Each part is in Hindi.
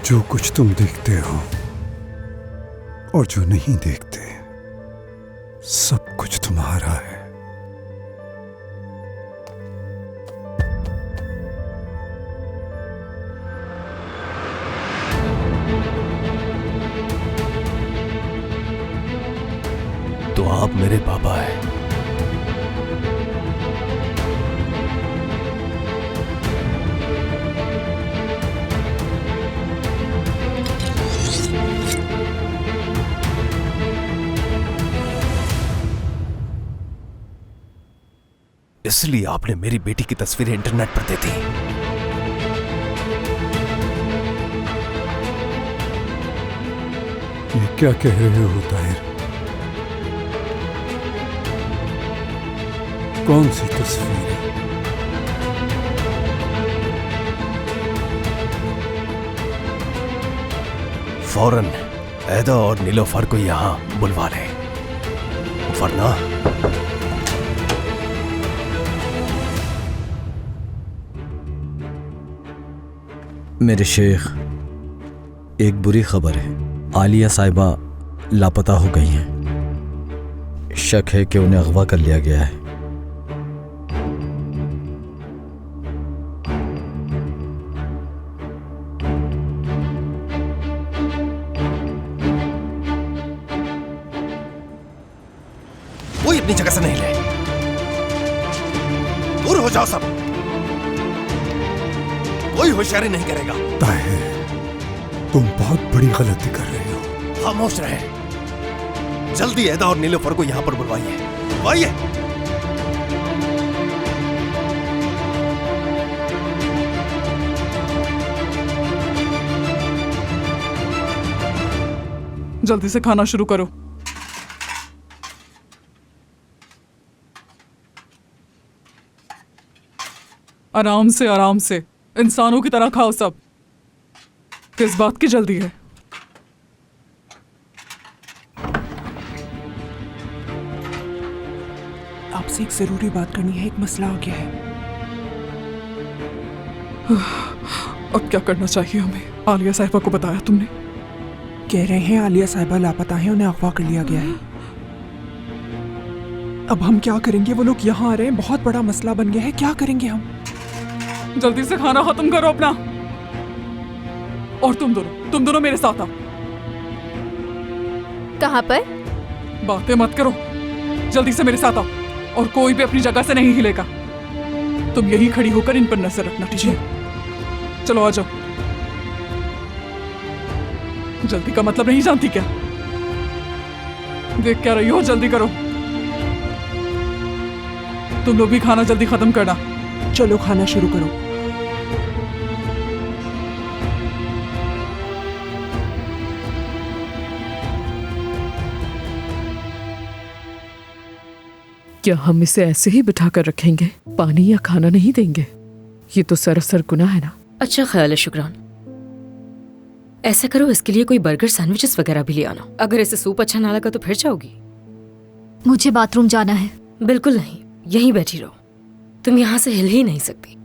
जो कुछ तुम देखते हो और जो नहीं देखते, सब कुछ तुम्हारा है। तो आप मेरे पापा हैं। इसलिए आपने मेरी बेटी की तस्वीरें इंटरनेट पर दे दी। ये क्या कह रहे हो ताहिर? कौन सी तस्वीर है? फौरन ऐदा और नीलोफर को यहां बुलवा ले, वरना मेरे शेख, एक बुरी खबर है। आलिया साहिबा लापता हो गई हैं। शक है कि उन्हें अगवा कर लिया गया है। कोई अपनी जगह से नहीं ले। दूर हो जाओ सब। कोई होशियारी नहीं करेगा। ताहिर, तुम बहुत बड़ी गलती कर रहे हो। खामोश रहे। जल्दी ऐदा और नीलोफर को यहां पर बुलवाइए। बुलवाइए। जल्दी से खाना शुरू करो। आराम से, आराम से, इंसानों की तरह खाओ सब। किस बात की जल्दी है? आपसे एक जरूरी बात करनी है। एक मसला आ गया है। अब क्या करना चाहिए हमें? आलिया साहिबा को बताया तुमने? कह रहे हैं आलिया साहिबा लापता है, उन्हें अगवा कर लिया गया है। अब हम क्या करेंगे? वो लोग यहाँ आ रहे हैं, बहुत बड़ा मसला बन गया है। क्या करेंगे हम? जल्दी से खाना खत्म करो अपना। और तुम दोनों मेरे साथ आओ। कहाँ पर? बातें मत करो, जल्दी से मेरे साथ आओ। और कोई भी अपनी जगह से नहीं हिलेगा। तुम यहीं खड़ी होकर इन पर नजर रखना, ठीक है? चलो आ जाओ। जल्दी का मतलब नहीं जानती क्या? देख क्या रही हो? जल्दी करो। तुम लोग भी खाना जल्दी खत्म करना। चलो खाना शुरू करो। क्या हम इसे ऐसे ही बिठा कर रखेंगे? पानी या खाना नहीं देंगे? ये तो सरासर गुनाह है ना। अच्छा ख्याल है शुक्रान। ऐसा करो, इसके लिए कोई बर्गर सैंडविचेस वगैरह भी ले आना। अगर इसे सूप अच्छा ना लगा तो फिर जाओगी? मुझे बाथरूम जाना है। बिल्कुल नहीं, यहीं बैठी रहो। तुम यहाँ से हिल ही नहीं सकती।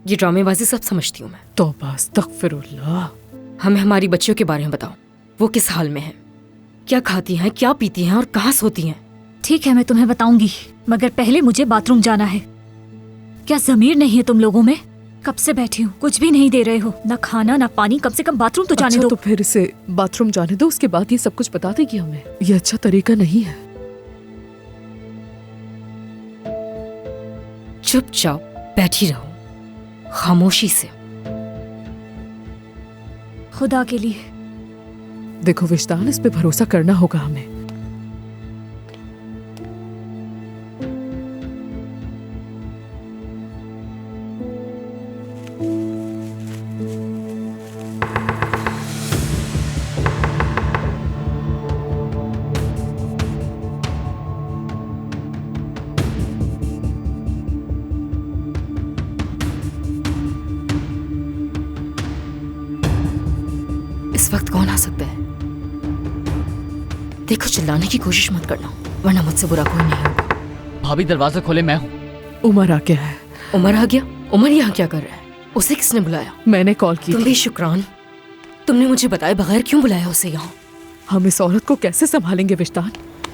ये ड्रामेबाजी सब समझती हूँ मैं। तौबा अस्तगफिरुल्लाह। हमें हमारी बच्चियों के बारे में बताओ। वो किस हाल में है? क्या खाती हैं, क्या पीती हैं और कहाँ सोती हैं? ठीक है, मैं तुम्हें बताऊंगी, मगर पहले मुझे बाथरूम जाना है। क्या जमीर नहीं है तुम लोगों में? कब से बैठी हूँ, कुछ भी नहीं दे रहे हो। ना खाना ना पानी, कम से कम बाथरूम तो जाने दो। तो फिर इसे बाथरूम जाने दो, उसके बाद ये सब कुछ बता देगी हमें। ये अच्छा तरीका नहीं है। चुपचाप बैठी रहो, खामोशी से। खुदा के लिए। देखो विजदान, इस पे भरोसा करना होगा हमें। इस वक्त कौन आ सकता है? देखो, चिल्लाने की कोशिश मत करना, वरना मुझसे बुरा कोई नहीं होगा। भाभी दरवाजा खोले, मैं हूँ। उमर आ गया है। उमर आ गया? उमर यहाँ क्या कर रहा है? उसे किसने बुलाया? मैंने कॉल की। तुम भी शुक्रान, तुमने मुझे बताए बगैर क्यों बुलाया उसे यहाँ? हम इस औरत को कैसे संभालेंगे विजदान?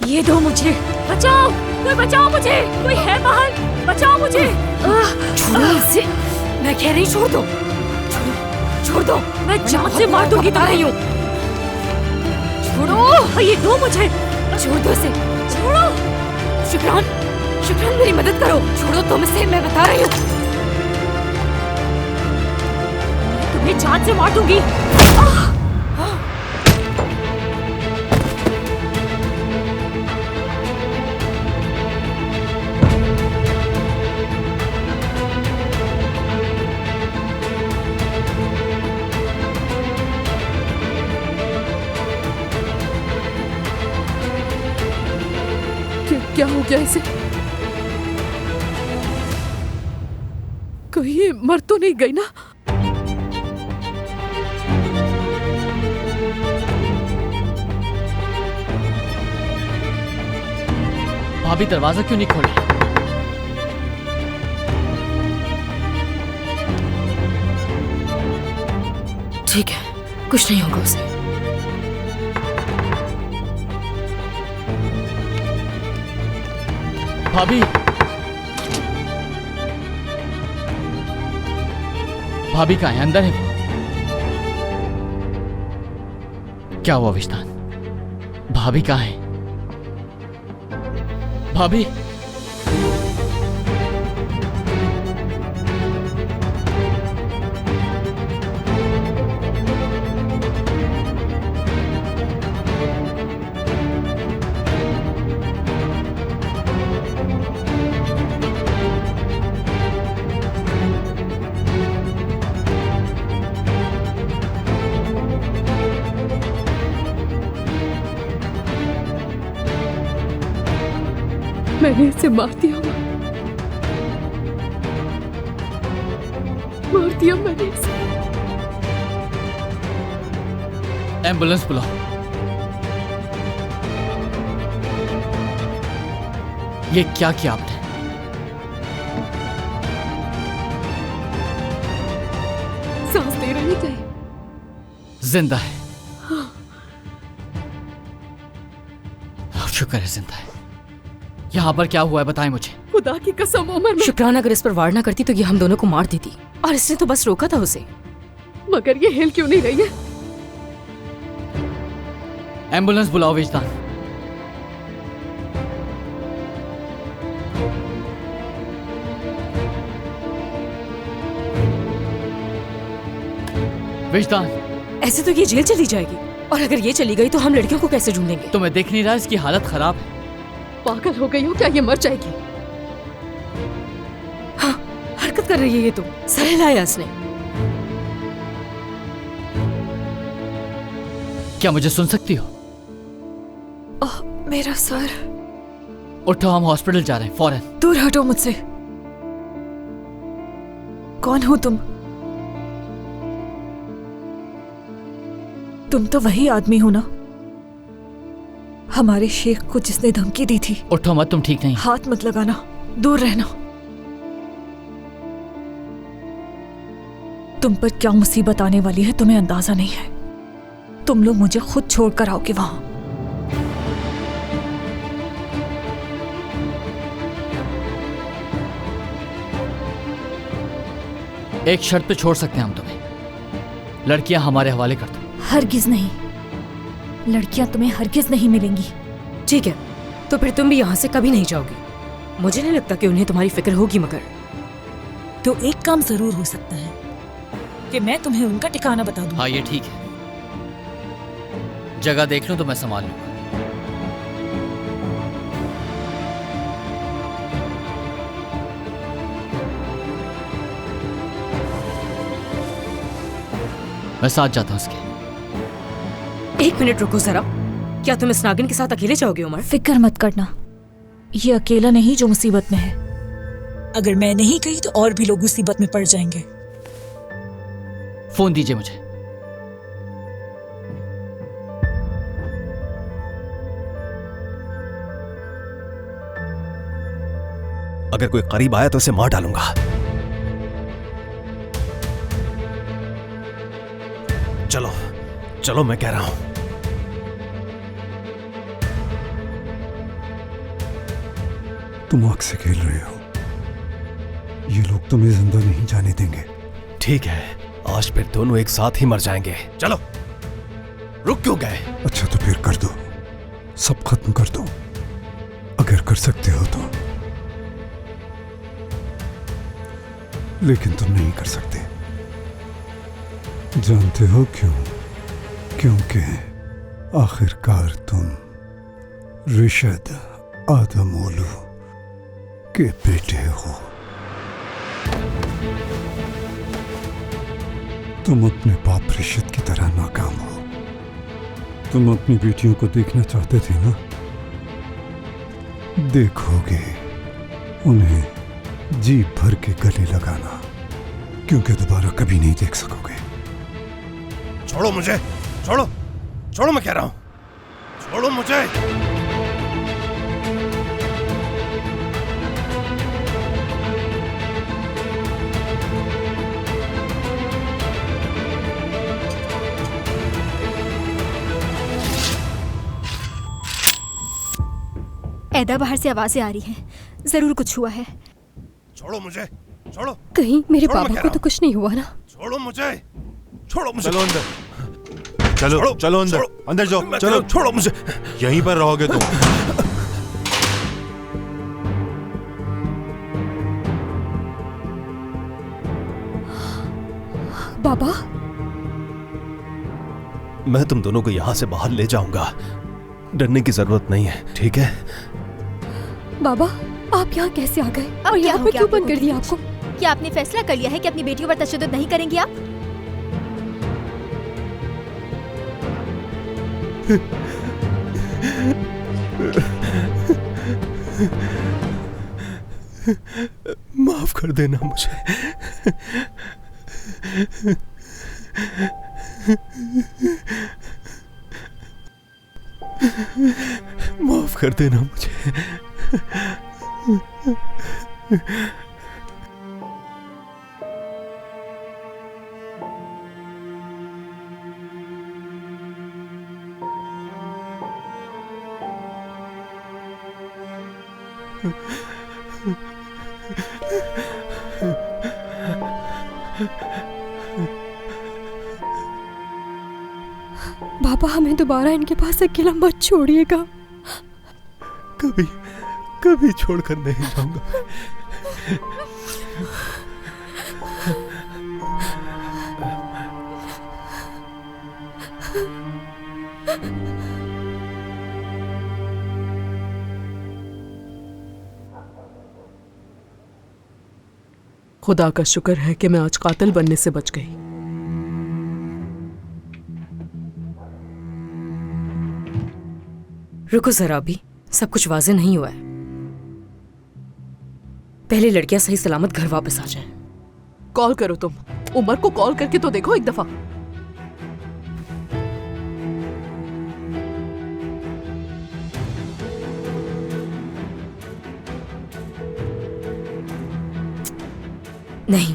ये दो मुझे, बचाओ, कोई बचाओ मुझे, कोई है बाहर, बचाओ मुझे। छोड़ो इसे, मैं कह रही छोड़ दो, छोड़ दो, मैं जान से मार दूंगी बता रही हूँ। छोड़ो, ये दो मुझे, छोड़ दो इसे, छोड़ो। शुक्रान, शुक्रान मेरी मदद करो, छोड़ो तुम इसे, मैं बता रही हूँ। तुम्हें जान से मार दूंगी। क्या हो गया इसे? कहीं ये मर तो नहीं गई ना? भाभी दरवाजा क्यों नहीं खोला? ठीक है, कुछ नहीं होगा उसे। भाभी, भाभी कहाँ है? अंदर है वो? क्या हुआ विजदान? भाभी कहाँ है? भाभी, मैंने इसे मार दिया, मार दिया मैंने इसे। एम्बुलेंस बुलाओ। ये क्या किया आपने? सांस दे रही थी, जिंदा है। शुक्र है जिंदा है। यहाँ पर क्या हुआ है बताएं मुझे। खुदा की कसम उमर, मैं शुक्रान अगर इस पर वार ना करती तो ये हम दोनों को मार देती, और इसने तो बस रोका था उसे। मगर ये हिल क्यों नहीं रही है? एम्बुलेंस बुलाओ विजदान। विजदान, ऐसे तो ये जेल चली जाएगी, और अगर ये चली गई तो हम लड़कियों को कैसे ढूंढेंगे? तुम्हें देख नहीं रहा इसकी हालत खराब है? पागल हो गई हो क्या? ये मर जाएगी। हाँ, हरकत कर रही है ये तो। सर हिलाया इसने। क्या मुझे सुन सकती हो? मेरा सर। उठो, हम हॉस्पिटल जा रहे हैं फौरन। दूर हटो मुझसे। कौन हो तुम? तुम तो वही आदमी हो ना, हमारे शेख को जिसने धमकी दी थी। उठो मत, तुम ठीक नहीं। हाथ मत लगाना, दूर रहना। तुम पर क्या मुसीबत आने वाली है तुम्हें अंदाजा नहीं है। तुम लोग मुझे खुद छोड़कर आओगे वहां। एक शर्त पे छोड़ सकते हैं हम तुम्हें। लड़कियां हमारे हवाले कर दो। हरगिज नहीं, लड़कियां तुम्हें हरगिज नहीं मिलेंगी। ठीक है, तो फिर तुम भी यहाँ से कभी नहीं जाओगी। मुझे नहीं लगता कि उन्हें तुम्हारी फिक्र होगी, मगर तो एक काम जरूर हो सकता है कि मैं तुम्हें उनका ठिकाना बता दूं। हाँ ये ठीक है, जगह देख लूं तो मैं संभाल लूंगा। मैं साथ जाता हूं उसके। एक मिनट रुको जरा, क्या तुम इस नागिन के साथ अकेले जाओगे उमर? फिक्र मत करना, ये अकेला नहीं जो मुसीबत में है। अगर मैं नहीं गई तो और भी लोग मुसीबत में पड़ जाएंगे। फोन दीजिए मुझे। अगर कोई करीब आया तो उसे मार डालूंगा। चलो चलो मैं कह रहा हूं। तुम आग से खेल रहे हो। ये लोग तुम्हें जिंदा नहीं जाने देंगे। ठीक है, आज फिर दोनों एक साथ ही मर जाएंगे। चलो, रुक क्यों गए? अच्छा तो फिर कर दो, सब खत्म कर दो, अगर कर सकते हो तो। लेकिन तुम नहीं कर सकते। जानते हो क्यों? क्योंकि आखिरकार तुम रिशद आदमोलू के बेटे हो। तुम अपने बाप रिशद की तरह नाकाम हो। तुम अपनी बेटियों को देखना चाहते थे ना? देखोगे उन्हें जी भर के गले लगाना, क्योंकि दोबारा कभी नहीं देख सकोगे। छोड़ो मुझे, छोड़ो, छोड़ो मैं कह रहा हूं, छोड़ो मुझे। ऐदा बाहर से आवाजें आ रही हैं, जरूर कुछ हुआ है। छोड़ो मुझे, छोड़ो। कहीं मेरे छोड़ो, मैं पापा कह को रहा तो कुछ नहीं हुआ ना? छोड़ो मुझे, छोड़ो मुझे। चलो अंदर, चलो चलो अंदर, अंदर जाओ, चलो। छोड़ो मुझे, यहीं पर रहोगे तुम। बाबा, मैं तुम दोनों को यहां से बाहर ले जाऊंगा। डरने की जरूरत नहीं है, ठीक है? बाबा आप यहाँ कैसे आ गए और यहाँ पे क्यों बंद कर दिया आपको? क्या आपने फैसला कर लिया है कि अपनी बेटियों पर तशद्दुद नहीं करेंगी आप? माफ कर देना मुझे। माफ कर देना मुझे। बाबा हमें दोबारा इनके पास अकेला मत छोड़िएगा। कभी कभी छोड़कर नहीं जाऊंगा। खुदा का शुक्र है कि मैं आज कातिल बनने से बच गई। रुको जरा, अभी सब कुछ वाज़े नहीं हुआ है। पहले लड़कियां सही सलामत घर वापस आ जाएं। कॉल करो तुम, उमर को कॉल करके तो देखो एक दफा। नहीं,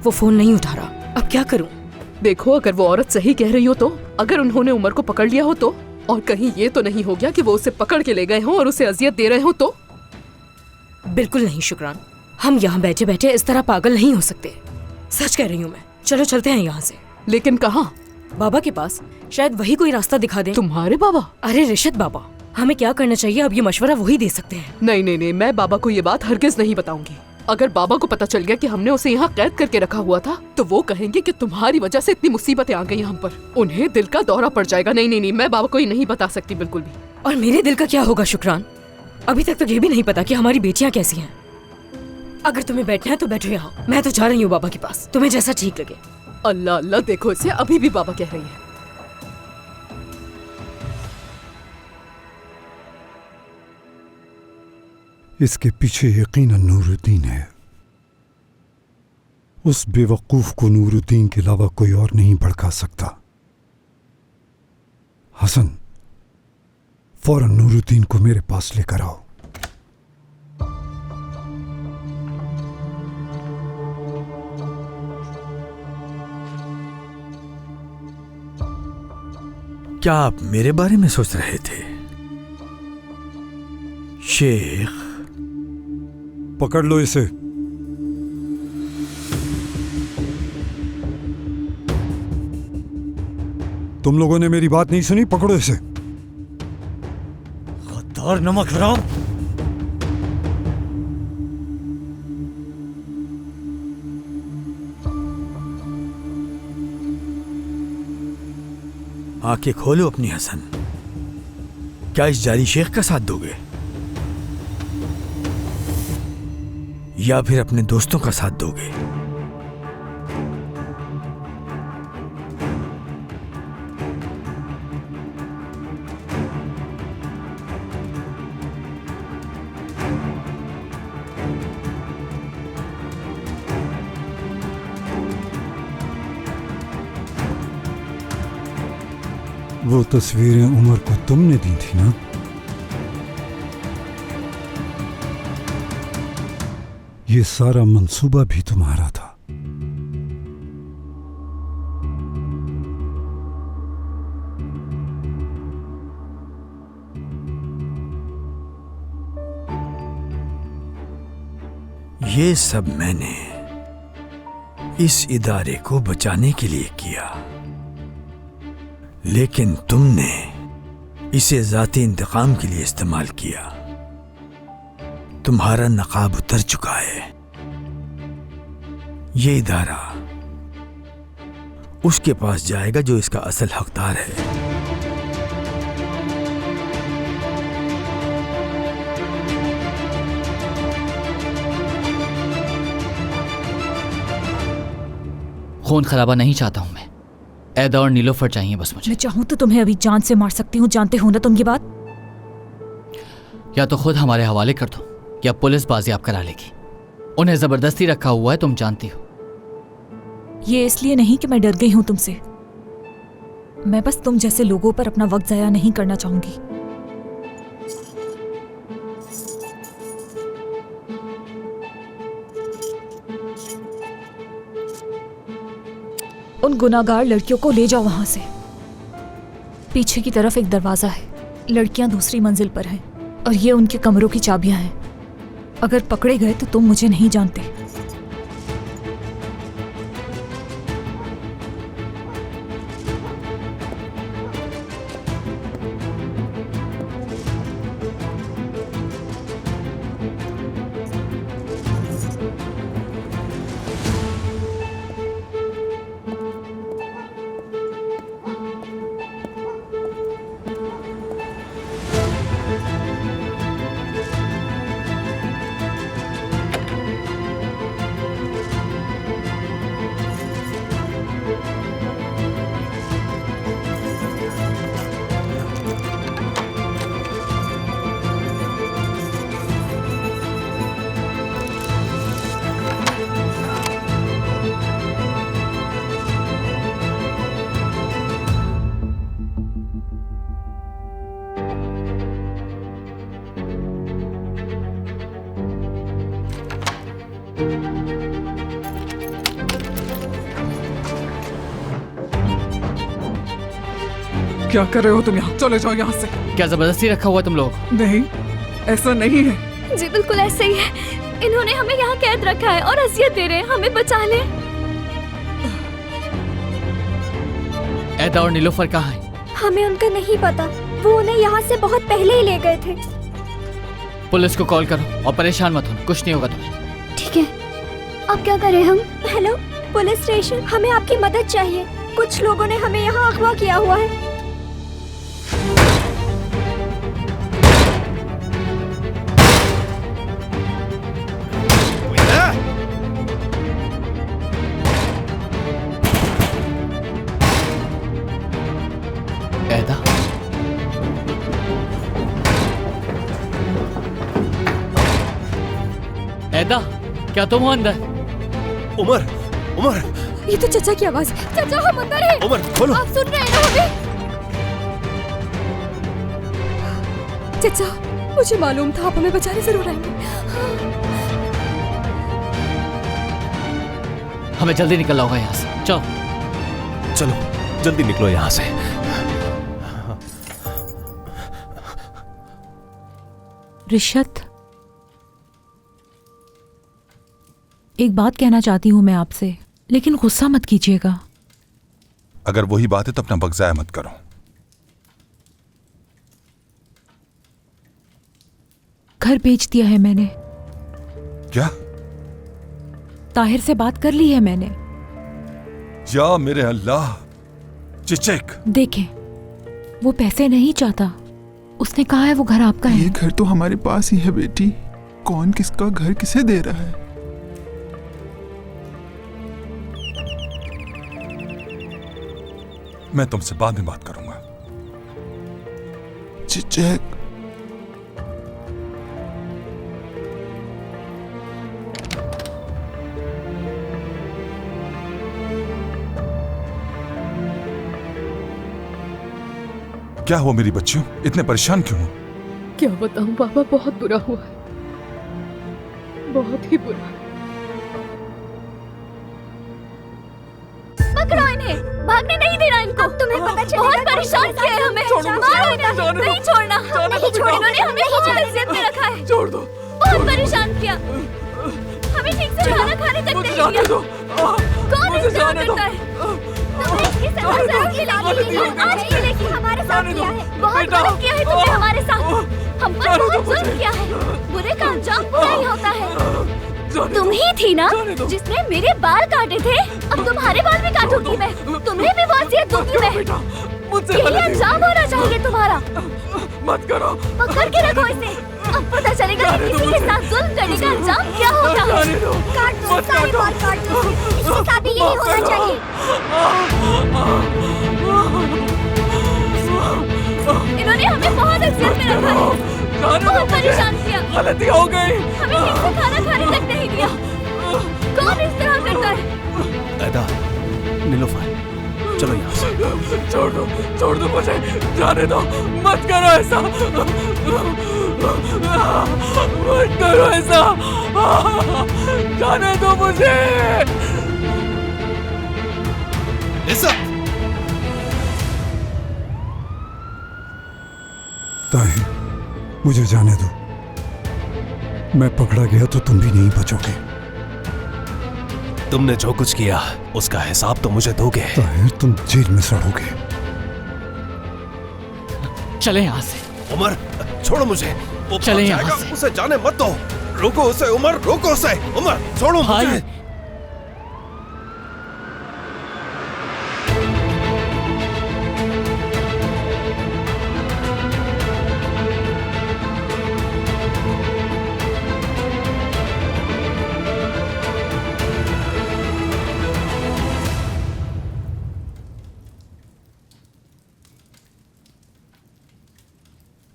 वो फोन नहीं उठा रहा। अब क्या करूं? देखो, अगर वो औरत सही कह रही हो तो, अगर उन्होंने उमर को पकड़ लिया हो तो, और कहीं ये तो नहीं हो गया कि वो उसे पकड़ के ले गए हों और उसे अजियत दे रहे हो तो? बिल्कुल नहीं शुक्रान, हम यहाँ बैठे बैठे इस तरह पागल नहीं हो सकते। सच कह रही हूँ मैं। चलो चलते हैं यहाँ से। लेकिन कहाँ? बाबा के पास, शायद वही कोई रास्ता दिखा दे। तुम्हारे बाबा? अरे रिशद बाबा, हमें क्या करना चाहिए अब ये मशवरा वही दे सकते हैं। नहीं नहीं नहीं, मैं बाबा को ये बात हरगिज नहीं बताऊंगी। अगर बाबा को पता चल गया कि हमने उसे यहाँ कैद करके रखा हुआ था तो वो कहेंगे कि तुम्हारी वजह से इतनी मुसीबतें आ गई हम पर। उन्हें दिल का दौरा पड़ जाएगा। नहीं नहीं नहीं, मैं बाबा को ये नहीं बता सकती बिल्कुल भी। और मेरे दिल का क्या होगा शुक्रान? अभी तक तो ये भी नहीं पता कि हमारी बेटियां कैसी हैं। अगर तुम्हें बैठना है तो बैठो यहाँ, मैं तो जा रही हूँ बाबा के पास, तुम्हें जैसा ठीक लगे। अल्लाह अल्लाह, देखो इसे अभी भी बाबा कह रही है। इसके पीछे यकीनन नूरुद्दीन है। उस बेवकूफ को नूरुद्दीन के अलावा कोई और नहीं भड़का सकता। हसन, फौरन नूरुद्दीन को मेरे पास लेकर आओ। क्या आप मेरे बारे में सोच रहे थे शेख? पकड़ लो इसे। तुम लोगों ने मेरी बात नहीं सुनी, पकड़ो इसे। गद्दार नमक हराम। आंखें खोलो अपनी हसन। क्या इस जारी शेख का साथ दोगे या फिर अपने दोस्तों का साथ दोगे? वो तस्वीरें उमर को तुमने दी थी ना? ये सारा मंसूबा भी तुम्हारा था। ये सब मैंने इस इदारे को बचाने के लिए किया, लेकिन तुमने इसे जाती इंतकाम के लिए इस्तेमाल किया। तुम्हारा नकाब उतर चुका है। ये इदारा उसके पास जाएगा जो इसका असल हकदार है। खून खराबा नहीं चाहता हूं मैं। ऐदा और नीलोफर चाहिए बस मुझे। मैं चाहूं तो तुम्हें अभी जान से मार सकती हूँ, जानते हो ना तुम ये बात? या तो खुद हमारे हवाले कर दो या पुलिस बाजियाब करा लेगी। उन्हें जबरदस्ती रखा हुआ है, तुम जानती हो। ये इसलिए नहीं कि मैं डर गई हूं तुमसे, मैं बस तुम जैसे लोगों पर अपना वक्त जाया नहीं करना चाहूंगी। उन गुनाहगार लड़कियों को ले जाओ वहां से। पीछे की तरफ एक दरवाजा है, लड़कियां दूसरी मंजिल पर हैं और ये उनके कमरों की चाबियां हैं। अगर पकड़े गए तो तुम मुझे नहीं जानते। क्या कर रहे हो तुम यहाँ? चले जाओ यहाँ से। क्या जबरदस्ती रखा हुआ तुम लोग? नहीं, ऐसा नहीं है। जी बिल्कुल ऐसे ही है। इन्होंने हमें यहाँ कैद रखा है और अजियत दे रहे हैं। हमें बचा ले। ऐदा और नीलोफर कहाँ हैं? हमें उनका नहीं पता। वो उन्हें यहाँ से बहुत पहले ही ले गए थे। पुलिस को कॉल करो और परेशान मत होना, कुछ नहीं होगा तुम्हें। ठीक है, अब क्या करें हम? हेलो पुलिस स्टेशन, हमें आपकी मदद चाहिए। कुछ लोगों ने हमें यहाँ अगवा किया हुआ है। ऐदा, ऐदा, क्या तुम हो अंदर? उमर, उमर, ये तो चचा की आवाज है। चचा हम अंदर हैं। उमर खोलो। आप सुन रहे हैं ना हमें? चचा मुझे मालूम था आप हमें बचाने जरूर आएंगे। हमें जल्दी निकलना होगा यहाँ से। चलो चलो जल्दी निकलो यहाँ से। रिशत, एक बात कहना चाहती हूँ मैं आपसे, लेकिन गुस्सा मत कीजिएगा। अगर वही बात है तो अपना वक्त जाया मत करो। घर बेच दिया है मैंने। क्या? ताहिर से बात कर ली है मैंने। या मेरे अल्लाह, चिचेक। देखें, वो पैसे नहीं चाहता, उसने कहा है वो घर आपका है। ये घर तो हमारे पास ही है बेटी, कौन किसका घर किसे दे रहा है? मैं तुमसे बाद में बात करूंगा। चिचेक, क्या हुआ मेरी बच्चियों, इतने परेशान क्यों हो? क्या बताऊं बाबा, बहुत बुरा हुआ है, बहुत ही बुरा। पकड़ो इन्हें, भागने नहीं देना इनको। अब तुम्हें पता चलेगा। बहुत परेशान किया है हमें। मारो इन्हें, नहीं छोड़ना, नहीं छोड़ना। इन्होंने हमें बहुत इज्जत में रखा है। छोड़ दो। बहुत परेशान किया, हमें ठीक से खाना खाने तक नहीं दिया। कौन इस तरह करता है? तुमने इसकी सजा जरूर मिलेगी, आज मिलेगी। हमारे साथ किया है, बहुत गलत किया है तुमने हमारे साथ। हम पर बहुत जुल्म किया है, बुरे का अंजाम बुरा ही होता है। तुम ही थी ना जिसने मेरे बाल काटे थे, अब तुम्हारे बाल भी काटूंगी मैं, तुम्हें भी वसीयत दूंगी मैं। यही अंजाम होना चाहिए तुम्हारा। मत करो, पकड़ के रखो इसे, अब पता चलेगा कि किसी के साथ जुल्म करने का अंजाम क्या होता है। काट दो, सारे बाल काट दो, इसके साथ भी यही होना चाहिए। इन्होंने हमें बहुत अजियत में रखा है, बहुत परेशान किया। गलती हो गई, हमें ठीक से खाना खाने तक नहीं दिया। कौन इस तरह करता है? ऐदा, नीलोफर, चलो यहाँ से। छोड़ दो मुझे, जाने दो, मत करो ऐसा, मत करो ऐसा, जाने दो मुझे। ताहिर, मुझे जाने दो, मैं पकड़ा गया तो तुम भी नहीं बचोगे। तुमने जो कुछ किया उसका हिसाब तो मुझे दोगे। ताहिर, तुम जेल में सड़ोगे। चले यहाँ से। उमर, छोड़ो मुझे। वो चले भाग यहाँ जाएगा, से। उसे जाने मत दो। रोको उसे उमर, रोको उसे। उमर, छोड़ो मुझे।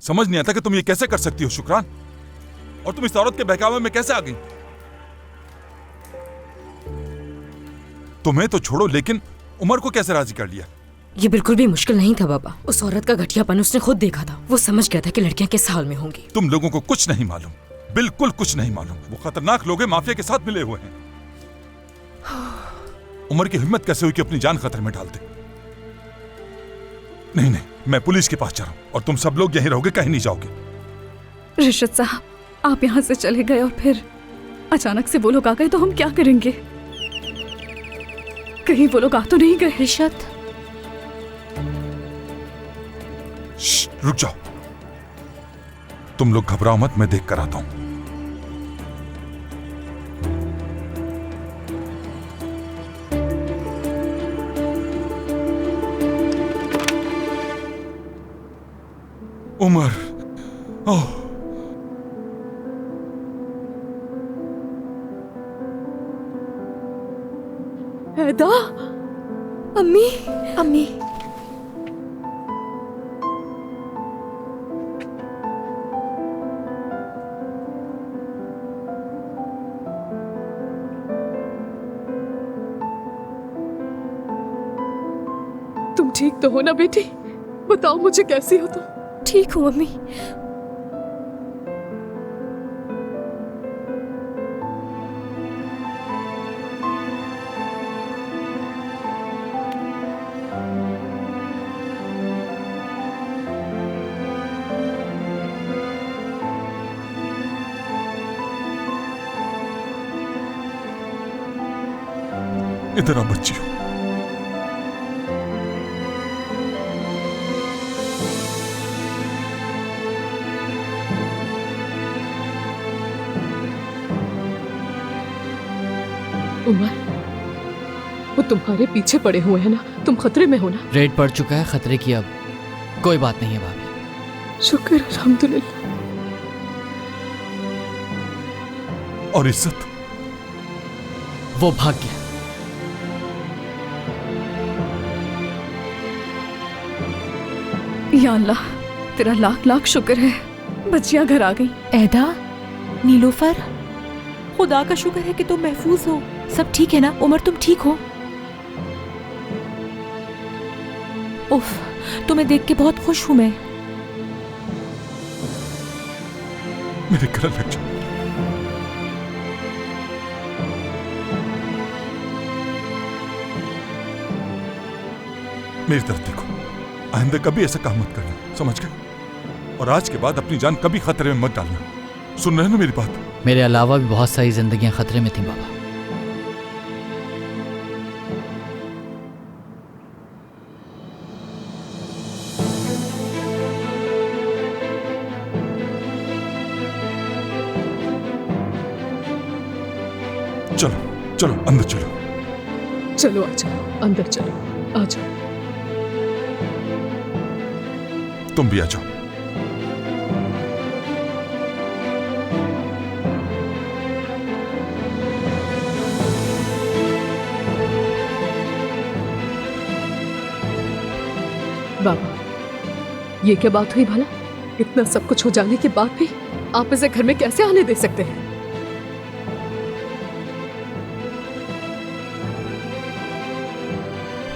समझ नहीं आता कि तुम ये कैसे कर सकती हो शुक्रान, और तुम इस औरत के बहकावे में कैसे आ गई? तुम्हें तो छोड़ो, लेकिन उमर को कैसे राजी कर लिया? ये बिल्कुल भी मुश्किल नहीं था बाबा। उस औरत का घटियापन उसने खुद देखा था। वो समझ गया था कि लड़कियां किस हाल में होंगी। तुम लोगों को कुछ नहीं मालूम, बिल्कुल कुछ नहीं मालूम। वो खतरनाक लोग हैं, माफिया के साथ मिले हुए हैं। उमर की हिम्मत कैसे हुई कि अपनी जान खतरे में डाल दे? नहीं, मैं पुलिस के पास जा रहा हूं और तुम सब लोग यहीं रहोगे, कहीं नहीं जाओगे। रिशत साहब, आप यहाँ से चले गए और फिर अचानक से वो लोग आ गए तो हम क्या करेंगे? कहीं वो लोग आ तो नहीं गए? रिशत, रुक जाओ, तुम लोग घबराओ मत, मैं देख कर आता हूं। उमर, ओह, ऐदा, अम्मी, अम्मी, तुम ठीक तो हो ना बेटी? बताओ मुझे, कैसी हो तुम? ठीक हूँ अम्मी। इधर आ बच्चियों। उमर, वो तुम्हारे पीछे पड़े हुए हैं ना, तुम खतरे में हो ना? रेड पड़ चुका है, खतरे की अब कोई बात नहीं है भाभी। शुक्र अल्हम्दुलिल्लाह। और इज्जत? वो भाग गया। या अल्लाह, तेरा लाख लाख शुक्र है, बच्चियां घर आ गई। ऐदा, नीलोफर, खुदा का शुक्र है कि तुम महफूज हो। सब ठीक है ना? उमर, तुम ठीक हो? उफ, तुम्हें देख के बहुत खुश हूं मैं। मेरे गले लग जाओ। मेरी तरफ देखो, आइंदा कभी ऐसा काम मत करना, समझ गए? और आज के बाद अपनी जान कभी खतरे में मत डालना। सुन रहे हो ना मेरी बात? मेरे अलावा भी बहुत सारी जिंदगियां खतरे में थी बाबा। चलो चलो अंदर चलो। चलो आ जाओ, अंदर चलो, आ जाओ। तुम भी आ जाओ। बाबा, ये क्या बात हुई भला? इतना सब कुछ हो जाने के बाद भी आप इसे घर में कैसे आने दे सकते हैं?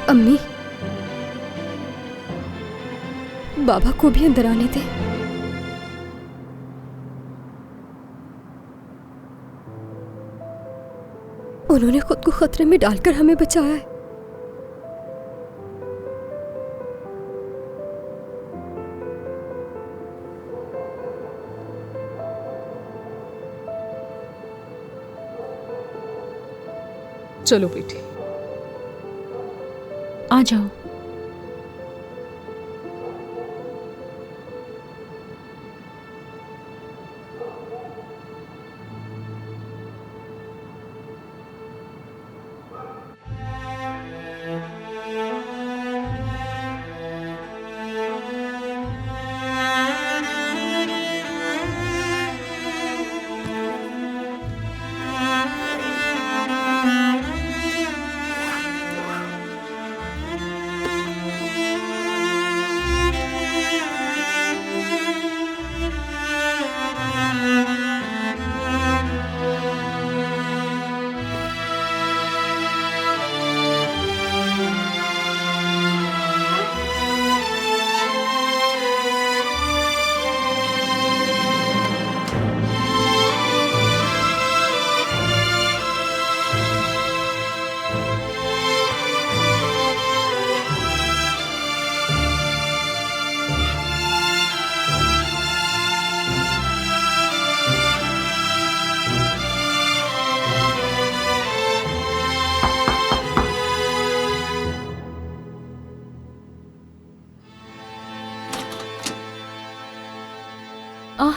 अम्मी, बाबा को भी अंदर आने दे। उन्होंने खुद को खतरे में डालकर हमें बचाया है। चलो बेटी, आ जाओ।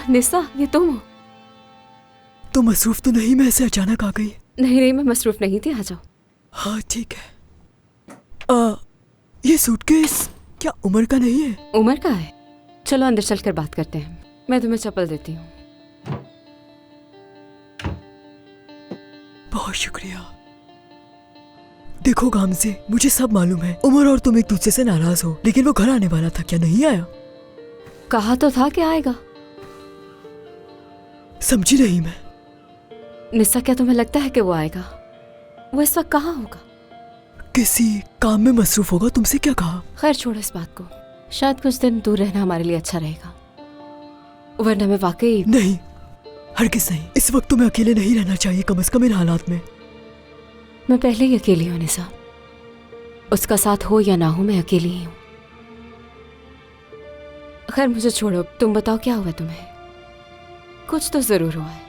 निसा, ये तुम हो? तो मसरूफ तो नहीं, मैं ऐसे अचानक आ गई? नहीं नहीं, मैं मसरूफ नहीं थी, आ जाओ। हाँ ठीक है। ये सूटकेस क्या उमर का नहीं है? उमर का है? चलो अंदर चलकर बात करते हैं। मैं तुम्हें चप्पल देती हूँ। बहुत शुक्रिया। देखो गामज़े, मुझे सब मालूम है उमर और तुम एक दूसरे से नाराज हो, लेकिन वो घर आने वाला था, क्या नहीं आया? कहा तो था कि आएगा। समझी नहीं मैं। निस्सा, क्या तुम्हें लगता है कि वो आएगा? वो इस वक्त कहाँ होगा? किसी काम में मसरूफ होगा। तुमसे क्या कहा? खैर छोड़ो इस बात को। शायद कुछ दिन दूर रहना हमारे लिए अच्छा रहेगा, वरना मैं वाकई नहीं, हरगिज़ नहीं। इस वक्त तुम्हें अकेले नहीं रहना चाहिए, कम से कम इन हालात में। मैं पहले ही अकेली हूँ निसा। उसका साथ हो या ना हो, मैं अकेली ही हूँ। खैर मुझे छोड़ो, तुम बताओ क्या हुआ तुम्हें? कुछ तो जरूर हुआ है।